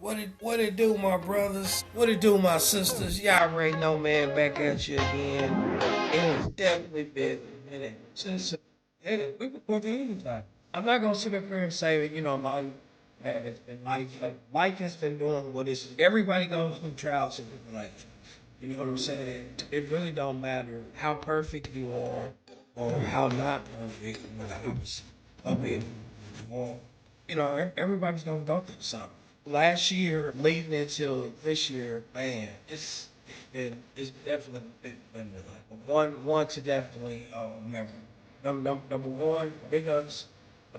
What it do, my brothers? What it do, my sisters? Y'all already know, man. Back at you again. It has definitely been a minute since we recorded anytime. I'm not gonna sit up here and say that my it's been life has been doing what it's. Everybody goes through trials in life. You know what I'm saying? It really don't matter how perfect you are or how not perfect of it. Well, everybody's gonna go through something. Last year, leading into this year, man, it's definitely been like one to definitely remember. Number one, big ups.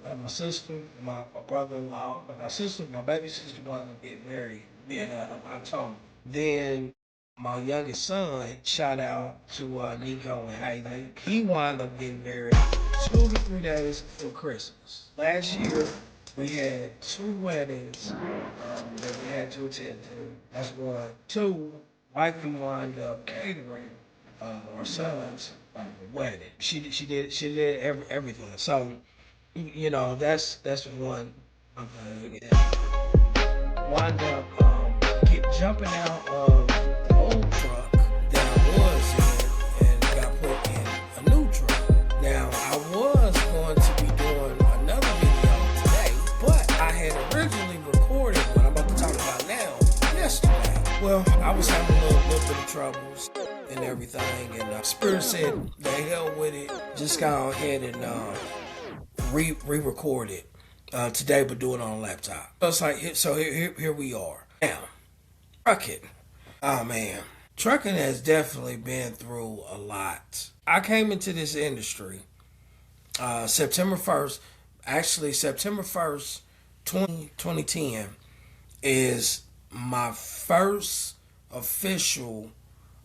My sister, my brother-in-law, my sister, my baby sister wanted to get married in October. Then my youngest son, shout out to Nico and Haley. He wound up getting married 2 to 3 days before Christmas. Last year, we had two weddings that we had to attend to. That's one. Two, wifey wound up catering our son's wedding. She did everything. So that's one. Wind up get jumping out of the old truck that I was in and got put in a new truck. Now I was going to be doing another video today, but I had originally recorded what I'm about to talk about now yesterday. Well, I was having a little bit of troubles and everything, and Spirit said, "The hell with it, just go ahead and re-record it." Today, but do it on a laptop. So it's like, here we are. Now, trucking. Oh man, trucking has definitely been through a lot. I came into this industry September 1st. Actually, September 1st, 2010 is my first official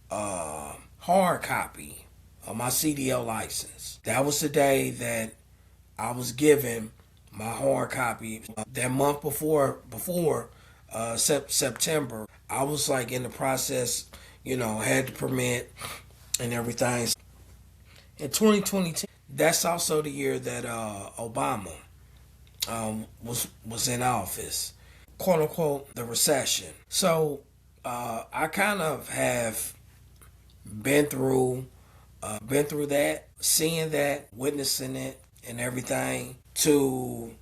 hard copy of my CDL license. That was the day that I was given my hard copy. That month before September, I was like in the process, had the permit and everything. In 2022, that's also the year that Obama was in office, quote unquote, the recession. So I kind of have been through that, seeing that, witnessing it, and everything. To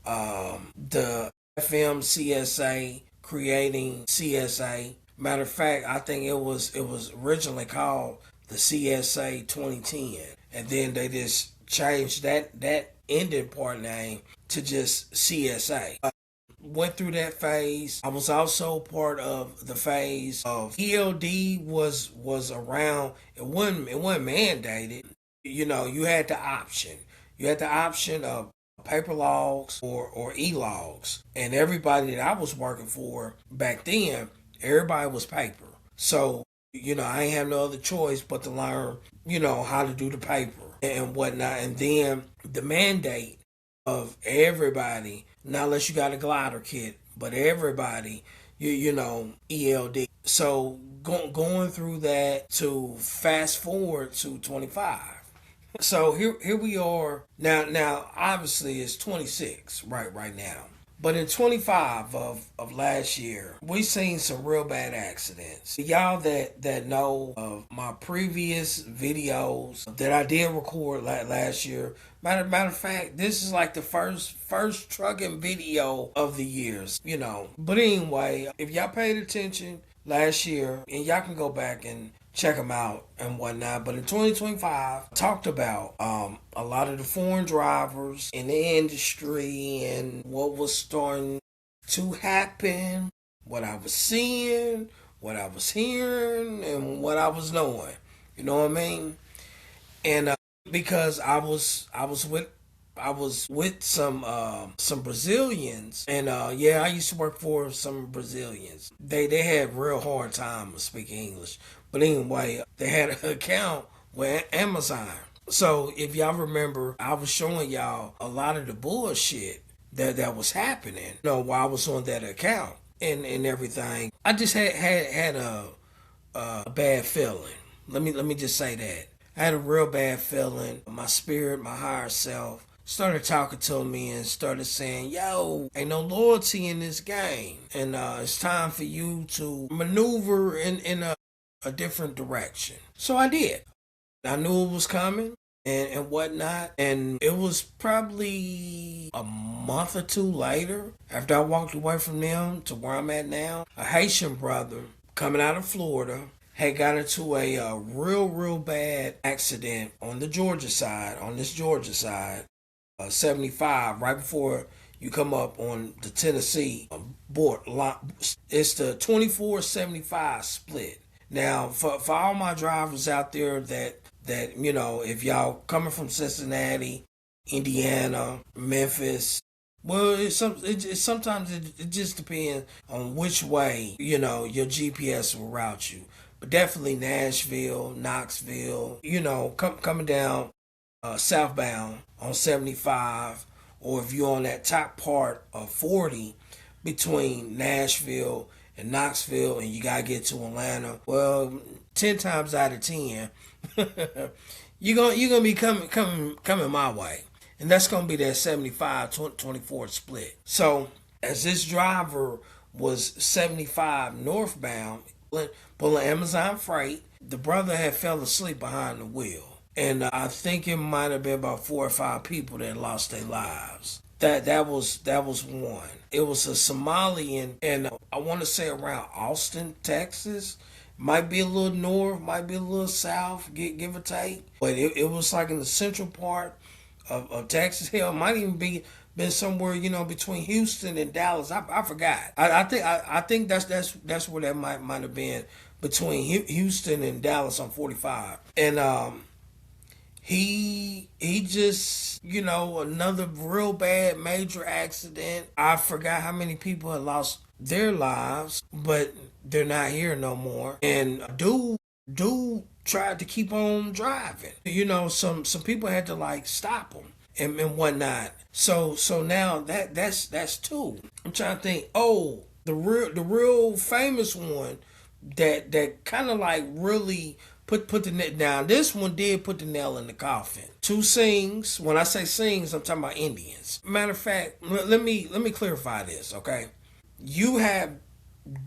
the FM CSA, creating CSA. Matter of fact, I think it was originally called the CSA 2010, and then they just changed that ending part name to just CSA. Went through that phase. I was also part of the phase of ELD was around. It wasn't mandated. You had the option. You had the option of paper logs or e-logs. And everybody that I was working for back then, everybody was paper. So, I ain't have no other choice but to learn, how to do the paper and whatnot. And then the mandate of everybody, not unless you got a glider kit, but everybody, ELD. So going through that to fast forward to 25. So here we are now. Now obviously it's 26 right now, but in 25 of last year, we seen some real bad accidents. Y'all that know of my previous videos that I did record last year. Matter of fact, this is like the first trucking video of the years. But anyway, if y'all paid attention last year, and y'all can go back and check them out and whatnot. But in 2025, talked about a lot of the foreign drivers in the industry and what was starting to happen, what I was seeing, what I was hearing, and what I was knowing. You know what I mean? And because I was with some Brazilians, and yeah, I used to work for some Brazilians. They had real hard time speaking English, but anyway, they had an account with Amazon. So if y'all remember, I was showing y'all a lot of the bullshit that was happening. While I was on that account and everything, I just had a bad feeling. Let me just say that. I had a real bad feeling. My spirit, my higher self started talking to me and started saying, yo, ain't no loyalty in this game. And it's time for you to maneuver in a different direction. So I did. I knew it was coming and whatnot. And it was probably a month or two later after I walked away from them to where I'm at now. A Haitian brother coming out of Florida had got into a real bad accident on the Georgia side, on this Georgia side, 75, right before you come up on the Tennessee board. It's the 24-75 split. Now, for all my drivers out there that if y'all coming from Cincinnati, Indiana, Memphis, well, sometimes it just depends on which way your GPS will route you. But definitely Nashville, Knoxville, coming down southbound on 75, or if you're on that top part of 40 between Nashville and Knoxville, and you gotta get to Atlanta. Well, 10 times out of 10, you're gonna be coming my way, and that's gonna be that 75-24 split. So as this driver was 75 northbound, pulling Amazon freight, the brother had fell asleep behind the wheel. And I think it might have been about 4 or 5 people that lost their lives. That was one. It was a Somalian, and I want to say around Austin, Texas. Might be a little north, might be a little south, give or take. But it was like in the central part of Texas. Hell, it might even been somewhere between Houston and Dallas. I forgot. I think that's where that might have been, between Houston and Dallas on 45. And he just, another real bad major accident. I forgot how many people had lost their lives, but they're not here no more. And dude tried to keep on driving. Some people had to stop him and whatnot. So now that's two. I'm trying to think. Oh, the real famous one that kind of really put the net down. This one did put the nail in the coffin. Two Singhs. When I say Singhs, I'm talking about Indians. Matter of fact, let me clarify this, okay? You have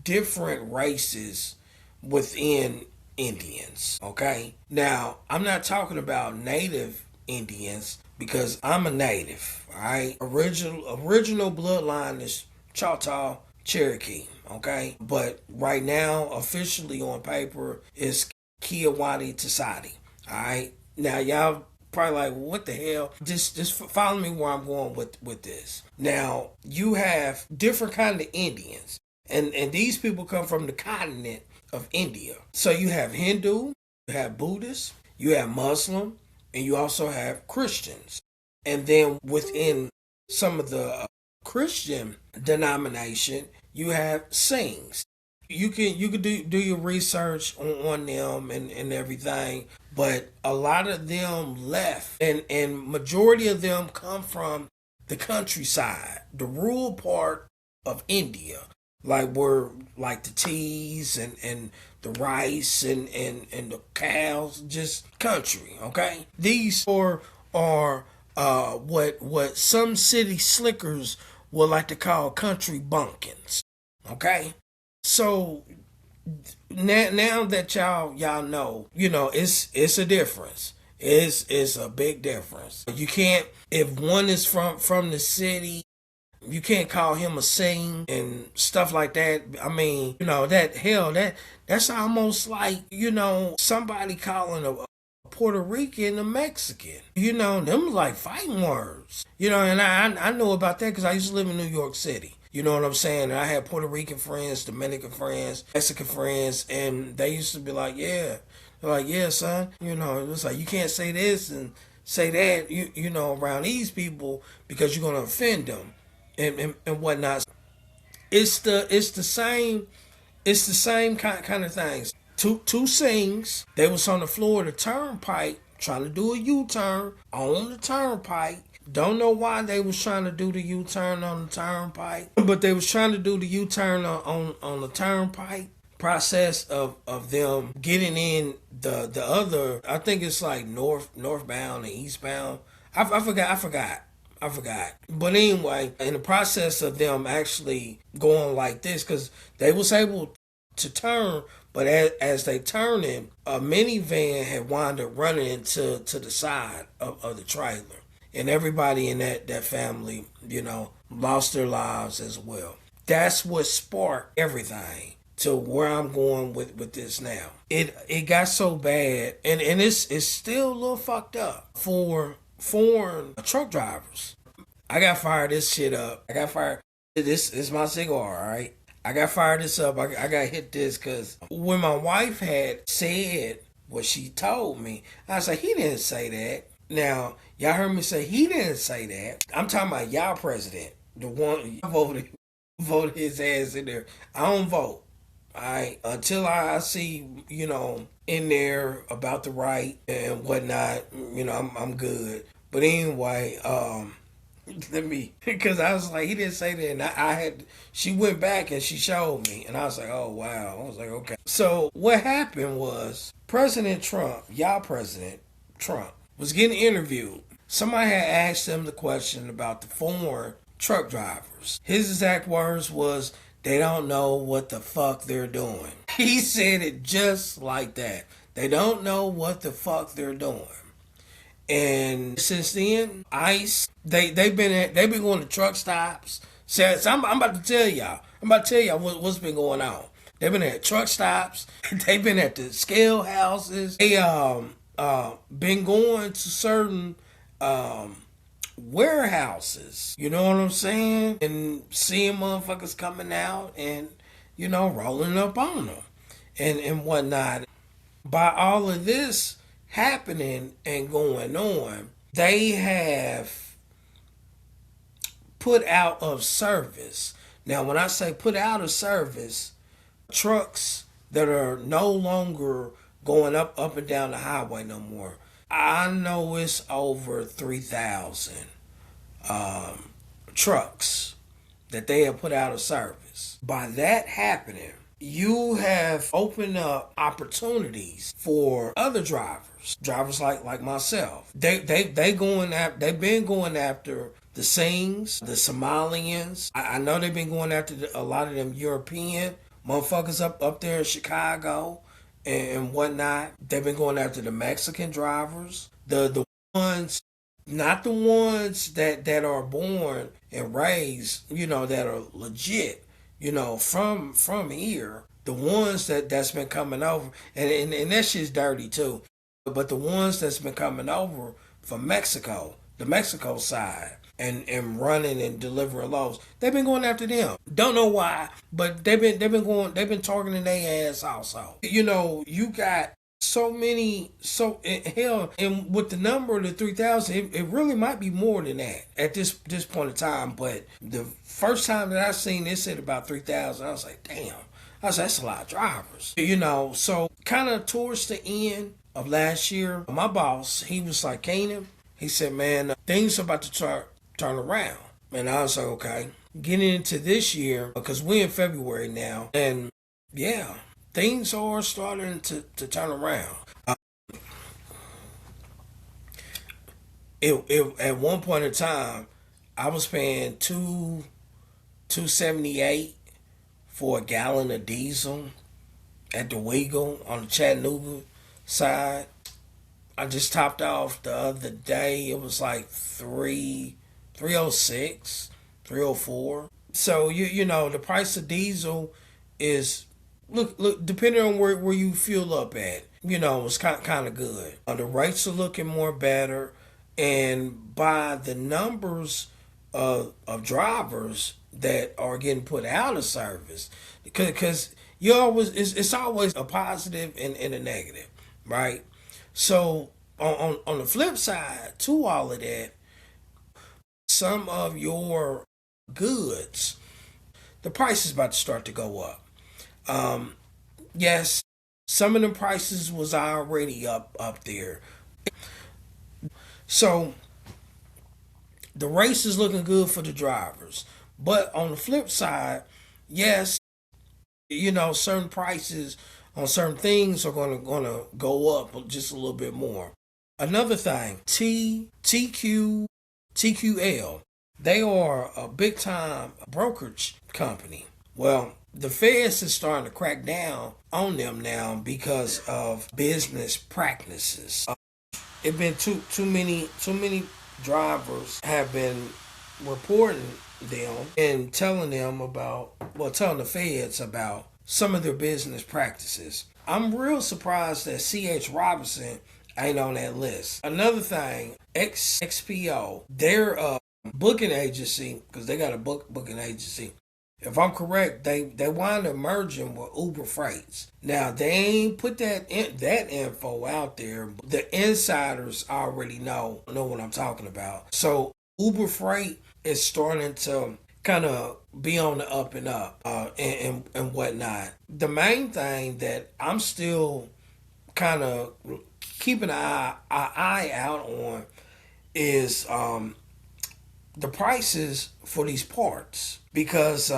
different races within Indians, okay? Now, I'm not talking about native Indians because I'm a native, all right? Original bloodline is Choctaw, Cherokee, okay? But right now, officially on paper, is Kiawati Tasadi. Alright? Now y'all probably like, what the hell? Just follow me where I'm going with this. Now, you have different kind of Indians. And these people come from the continent of India. So you have Hindu, you have Buddhist, you have Muslim, and you also have Christians. And then within some of the Christian denomination, you have Singhs. You can do your research on them and everything, but a lot of them left, and majority of them come from the countryside, the rural part of India, like the teas and the rice and the cows, just country. Okay, these are what some city slickers would like to call country bumpkins. Okay. So now that y'all know, it's a difference. It's a big difference. You can't, if one is from the city, you can't call him a Singh and stuff like that. I mean, that's almost like, somebody calling a Puerto Rican a Mexican. Them like fighting words. And I know about that because I used to live in New York City. You know what I'm saying? And I had Puerto Rican friends, Dominican friends, Mexican friends, and they used to be like, yeah. They're like, yeah, son. It's like, you can't say this and say that, around these people because you're going to offend them and whatnot. It's the same kind of things. Two Singhs, they was on the Florida Turnpike trying to do a U-turn on the turnpike. Don't know why they was trying to do the U-turn on the turnpike, but they was trying to do the U-turn on the turnpike. Process of them getting in the other, I think it's like northbound and eastbound. I forgot. I forgot. But anyway, in the process of them actually going like this, because they was able to turn, but as they turning, a minivan had wound up running into to the side of the trailer. And everybody in that family, lost their lives as well. That's what sparked everything to where I'm going with this now. It got so bad, and it's still a little fucked up for foreign truck drivers. I got fired this shit up. I got fired. This is my cigar, all right? I got fired this up. I got hit this because when my wife had said what she told me, I was like, he didn't say that. Now, y'all heard me say he didn't say that. I'm talking about y'all president. The one voted his ass in there. I don't vote. I until I see, in there about the right and whatnot, I'm good. But anyway, let me, because I was like, he didn't say that, and I had, she went back and she showed me, and I was like, oh wow, I was like, okay. So what happened was President Trump, y'all President Trump, was getting interviewed. Somebody had asked him the question about the foreign truck drivers. His exact words was, they don't know what the fuck they're doing. He said it just like that. They don't know what the fuck they're doing. And since then, ICE they've been going to truck stops. So I'm about to tell y'all. What's been going on. They've been at truck stops. They've been at the scale houses. They been going to certain warehouses. You know what I'm saying? And seeing motherfuckers coming out and rolling up on them and whatnot. By all of this happening and going on, they have put out of service. Now, when I say put out of service, trucks that are no longer going up and down the highway no more. I know it's over 3,000 trucks that they have put out of service. By that happening, you have opened up opportunities for other drivers like myself. They've been going after the Singhs, the Somalians. I know they've been going after a lot of them European motherfuckers up there in Chicago and whatnot. They've been going after the Mexican drivers, the ones, not the ones that are born and raised, that are legit, from here. The ones that's been coming over, and that shit's dirty too. But the ones that's been coming over from Mexico, the Mexico side, and running and delivering loads, they've been going after them. Don't know why, but they've been targeting their ass also. You got so many, hell, and with the number of the 3,000, it really might be more than that at this point in time. But the first time that I seen this at about 3,000, I was like, damn. I was like, that's a lot of drivers. So kind of towards the end of last year, my boss, he was like, Kanan, he said, man, things are about to turn around. And I was like, okay. Getting into this year, because we're in February now, and yeah, things are starting to turn around. At one point in time, I was paying $2.78 for a gallon of diesel at the Weagle on the Chattanooga side. I just topped off the other day. It was like 306, 304. So the price of diesel is look depending on where you fuel up at. It's kind of good. The rates are looking more better, and by the numbers of drivers that are getting put out of service, because it's always a positive and a negative, right? So on the flip side to all of that, some of your goods, the price is about to start to go up. Yes, some of the prices was already up there. So the race is looking good for the drivers. But on the flip side, yes, certain prices on certain things are gonna go up just a little bit more. Another thing, TQ TQL. They are a big time brokerage company. Well, the feds is starting to crack down on them now because of business practices. It been too many drivers have been reporting them and telling them about, well, telling the feds about some of their business practices. I'm real surprised that C.H. Robinson ain't on that list. Another thing, XPO, their booking agency, because they got a booking agency. If I'm correct, they wind up merging with Uber Freights. Now they ain't put that info out there. But the insiders already know what I'm talking about. So Uber Freight is starting to kind of be on the up and up, and whatnot. The main thing that I'm still kind of keeping an eye out on is the prices for these parts, because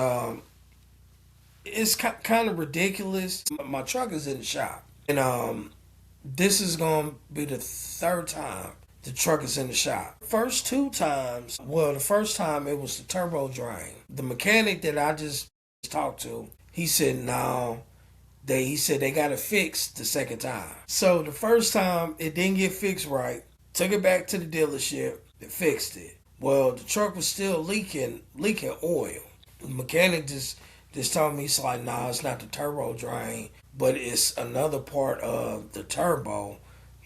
it's kind of ridiculous. My truck is in the shop, and this is going to be the third time the truck is in the shop. First two times, well, the first time it was the turbo drain. The mechanic that I just talked to, he said no. He said they got it fixed the second time. So the first time it didn't get fixed right. Took it back to the dealership. They fixed it. Well, the truck was still leaking oil. The mechanic just told me, it's like, nah, it's not the turbo drain, but it's another part of the turbo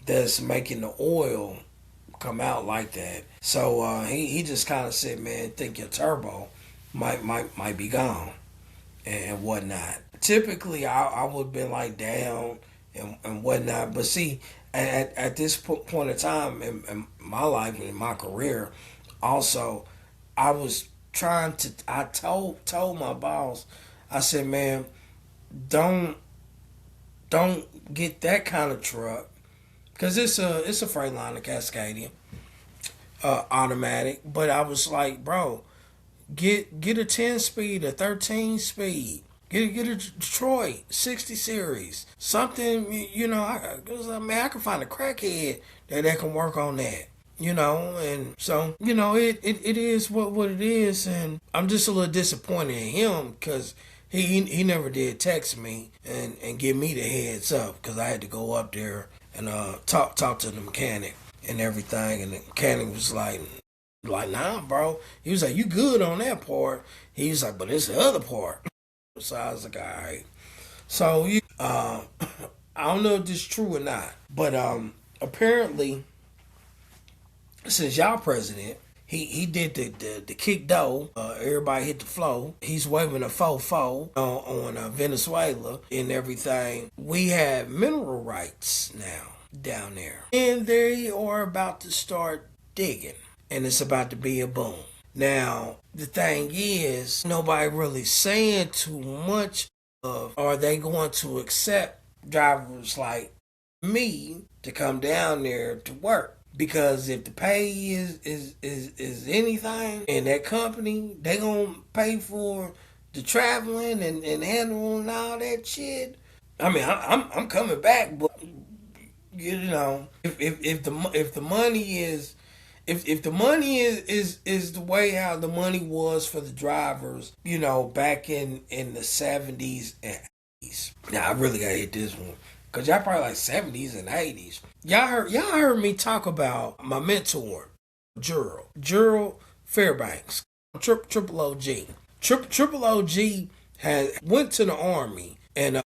that's making the oil come out like that. So he just kind of said, man, think your turbo might be gone and whatnot. Typically, I would have been like down and whatnot, but see, at this point in time in my life and in my career, also, I was trying to. I told my boss, I said, man, don't get that kind of truck, because it's a Freightliner Cascadia, automatic. But I was like, bro, get a 10 speed, a 13 speed. Get a Detroit 60 series, something. I can find a crackhead that can work on that. And so it is what it is, and I'm just a little disappointed in him, because he never did text me and give me the heads up, because I had to go up there and talk to the mechanic and everything, and the mechanic was like, nah, bro. He was like, you good on that part. He was like, but it's the other part. So I was like, all right. So I don't know if this is true or not, but apparently, since y'all president, he did the kick dough. Everybody hit the flow. He's waving a fofo on Venezuela and everything. We have mineral rights now down there, and they are about to start digging, and it's about to be a boom. Now, the thing is, nobody really saying too much of, are they going to accept drivers like me to come down there to work? Because if the pay is anything in that company, they gonna pay for the traveling and handling all that shit. I mean, I'm coming back, but if the money is, if the money is the way how the money was for the drivers, back in the 70s and 80s. Now I really gotta hit this one, because y'all probably like 70s and 80s. Y'all heard me talk about my mentor, Gerald Fairbanks, Triple OG. Triple OG had went to the Army, and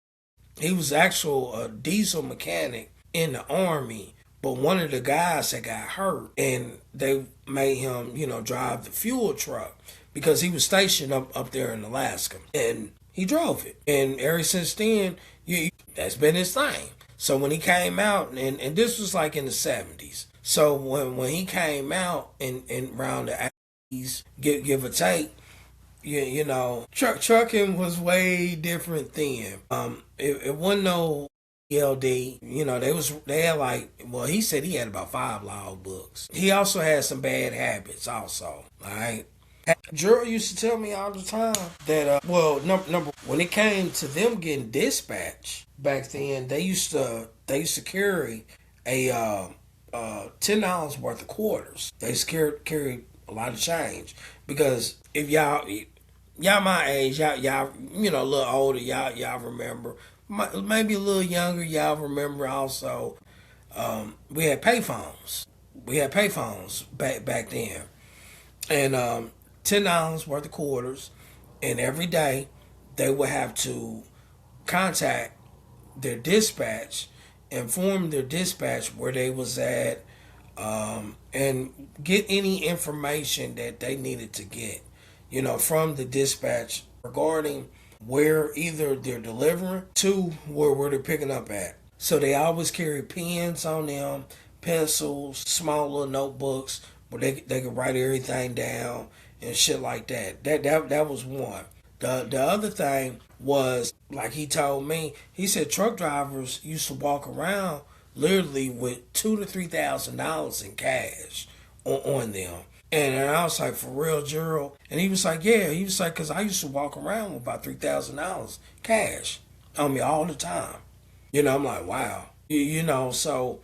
he was actual a diesel mechanic in the Army. But one of the guys had got hurt, and they made him, drive the fuel truck, because he was stationed up there in Alaska, and he drove it. And ever since then, that's been his thing. So when he came out, and this was like in the 70s. So when he came out in around the 80s, give or take, trucking was way different then. It wasn't no ELD. They had like, well, he said he had about 5 log books. He also had some bad habits also. All right. Gerald used to tell me all the time that number when it came to them getting dispatched back then, they used to carry a $10 worth of quarters. They carried a lot of change. Because if y'all my age, y'all a little older, y'all remember. Maybe a little younger, y'all remember also. We had payphones. We had payphones back then, and $10 worth of quarters, and every day they would have to contact their dispatch, inform their dispatch where they was at, and get any information that they needed to get, from the dispatch regarding where either they're delivering to where they're picking up at. So they always carry pens on them, pencils, small little notebooks where they could write everything down and shit like that. That was one. The other thing was, like he told me, he said truck drivers used to walk around literally with $2,000 to $3,000 in cash on them. And I was like, for real, Gerald? And he was like, yeah. He was like, because I used to walk around with about $3,000 cash on me all the time. I'm like, wow. So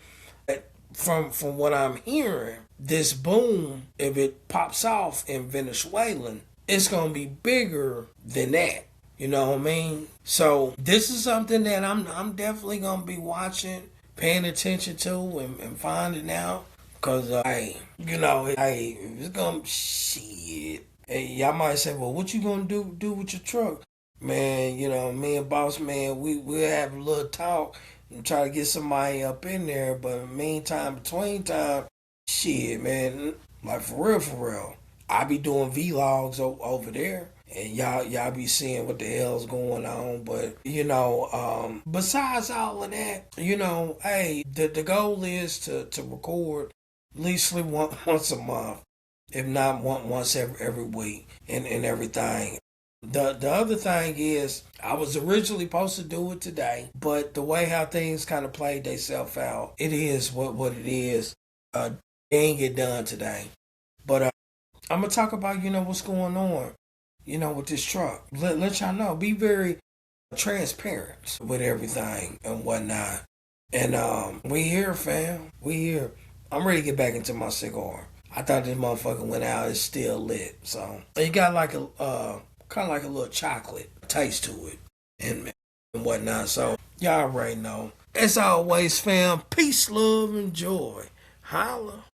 from what I'm hearing, this boom, if it pops off in Venezuela, it's going to be bigger than that. You know what I mean? So this is something that I'm definitely going to be watching, paying attention to, and finding out. Because, it's going to, shit. Hey, y'all might say, well, what you going to do with your truck? Man, me and Boss Man, we'll have a little talk and try to get somebody up in there. But meantime, between time, shit, man, like for real, I be doing vlogs over there. And y'all be seeing what the hell's going on. But, besides all of that, hey, the goal is to record at least once a month, if not once every week and everything. The other thing is, I was originally supposed to do it today, but the way how things kind of played themselves out, it is what it is. It ain't get done today. But I'm going to talk about, what's going on, with this truck. Let y'all know. Be very transparent with everything and whatnot. And we here, fam. We here. I'm ready to get back into my cigar. I thought this motherfucker went out. It's still lit. So it got like a kind of like a little chocolate taste to it and whatnot. So y'all already know. As always, fam, peace, love, and joy. Holla.